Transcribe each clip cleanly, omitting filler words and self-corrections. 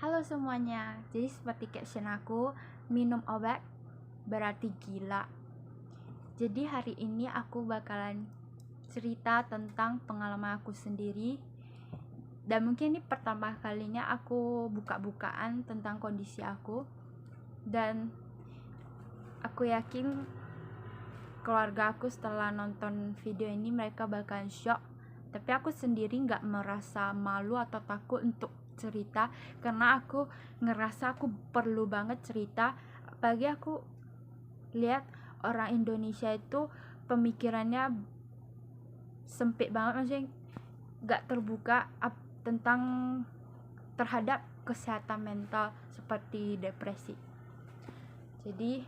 Halo semuanya, jadi seperti caption aku, minum obat berarti gila. Jadi hari ini aku bakalan cerita tentang pengalaman aku sendiri. Dan mungkin ini pertama kalinya aku buka-bukaan tentang kondisi aku. Dan aku yakin keluarga aku setelah nonton video ini mereka bakalan shock. Tapi aku sendiri gak merasa malu atau takut untuk cerita, karena aku ngerasa aku perlu banget cerita. Apalagi aku lihat orang Indonesia itu pemikirannya sempit banget, maksudnya gak terbuka tentang terhadap kesehatan mental seperti depresi. Jadi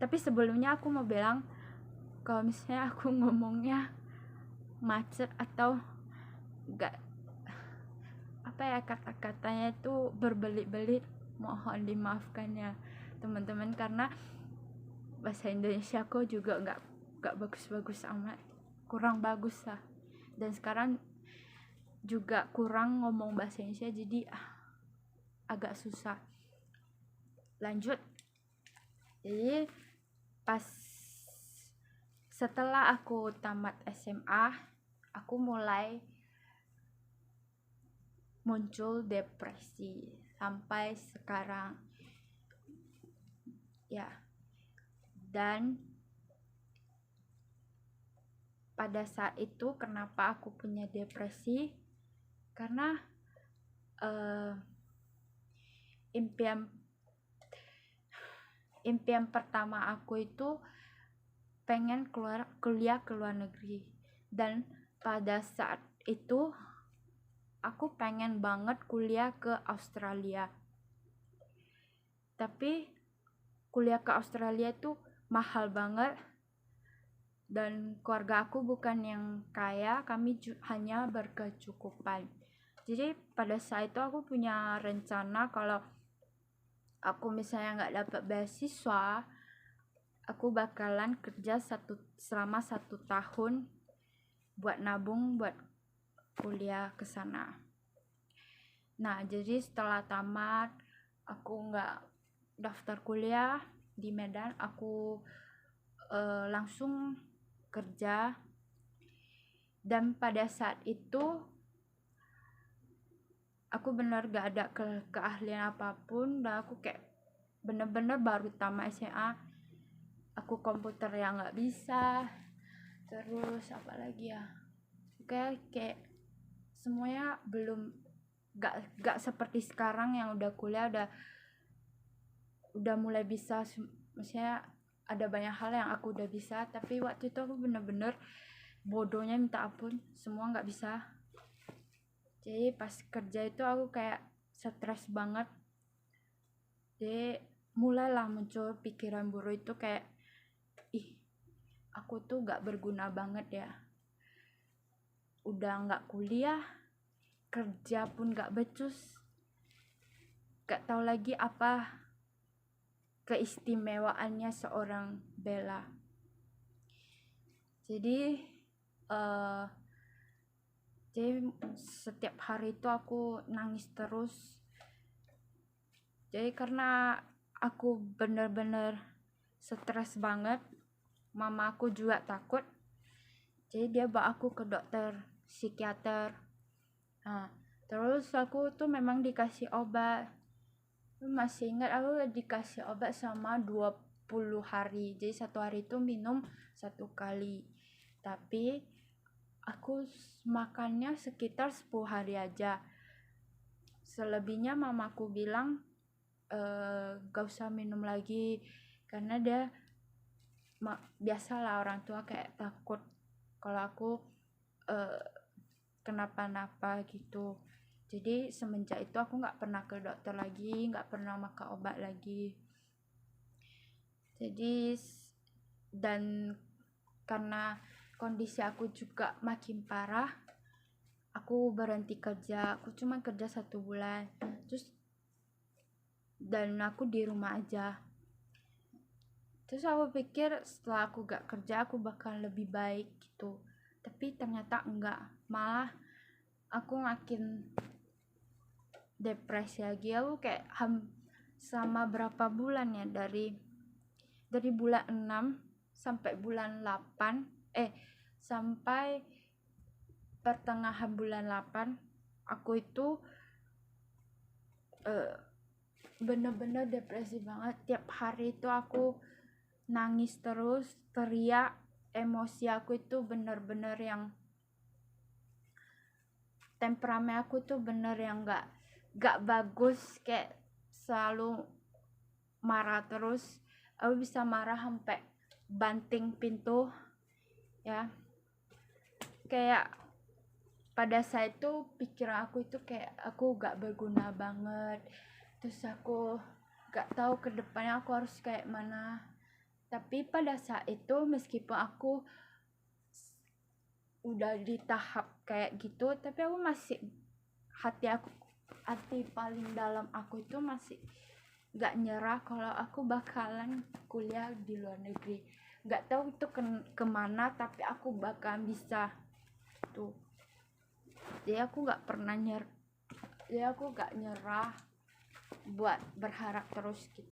tapi sebelumnya aku mau bilang, kalau misalnya aku ngomongnya macet atau gak kata-katanya itu berbelit-belit, mohon dimaafkan ya teman-teman, karena bahasa Indonesia aku juga gak bagus-bagus amat, kurang bagus lah, dan sekarang juga kurang ngomong bahasa Indonesia, jadi agak susah. Lanjut. Jadi pas setelah aku tamat SMA, aku mulai muncul depresi sampai sekarang ya. Dan pada saat itu kenapa aku punya depresi, karena impian pertama aku itu pengen kuliah ke luar negeri. Dan pada saat itu aku pengen banget kuliah ke Australia. Tapi kuliah ke Australia itu mahal banget, dan keluarga aku bukan yang kaya, kami hanya berkecukupan. Jadi pada saat itu aku punya rencana, kalau aku misalnya nggak dapat beasiswa, aku bakalan kerja selama 1 tahun buat nabung buat kuliah ke sana. Nah, jadi setelah tamat aku nggak daftar kuliah di Medan, aku langsung kerja. Dan pada saat itu aku bener gak ada keahlian apapun, dan aku kayak bener-bener baru tamat SMA, aku komputer yang nggak bisa, terus apa lagi ya, kayak semuanya belum gak seperti sekarang yang udah kuliah udah mulai bisa, maksudnya ada banyak hal yang aku udah bisa. Tapi waktu itu aku bener-bener bodohnya minta ampun, semua nggak bisa. Jadi pas kerja itu aku kayak stres banget. Jadi mulailah muncul pikiran buruk itu, kayak aku tuh gak berguna banget ya, udah gak kuliah, kerja pun gak becus, gak tahu lagi apa keistimewaannya seorang Bella. Jadi setiap hari itu aku nangis terus. Jadi karena aku bener-bener stres banget, mama aku juga takut, jadi dia bawa aku ke dokter psikiater. Terus aku tuh memang dikasih obat. Masih ingat aku dikasih obat sama 20 hari. Jadi 1 hari itu minum 1 kali. Tapi aku makannya sekitar 10 hari aja. Selebihnya mamaku bilang gak usah minum lagi, karena dia biasalah orang tua kayak takut kalau aku kenapa-napa gitu. Jadi semenjak itu aku gak pernah ke dokter lagi, gak pernah makan obat lagi. Jadi dan karena kondisi aku juga makin parah, aku berhenti kerja. Aku cuma kerja 1 bulan terus, dan aku di rumah aja. Terus aku pikir setelah aku gak kerja aku bakal lebih baik gitu, tapi ternyata enggak, malah aku makin depresi lagi. Aku kayak sama berapa bulan ya, dari bulan 6 sampai bulan 8, sampai pertengahan bulan 8 aku itu bener-bener depresi banget. Tiap hari itu aku nangis terus, teriak. Emosi aku itu bener-bener yang temperamen aku tuh bener yang gak bagus, kayak selalu marah terus. Aku bisa marah sampai banting pintu ya. Kayak pada saat itu pikiran aku itu kayak aku gak berguna banget, terus aku gak tahu ke depannya aku harus kayak mana. Tapi pada saat itu meskipun aku udah di tahap kayak gitu, tapi aku masih, hati paling dalam aku itu masih gak nyerah kalau aku bakalan kuliah di luar negeri. Gak tahu itu kemana, tapi aku bakal bisa tuh. Jadi aku gak nyerah buat berharap terus gitu.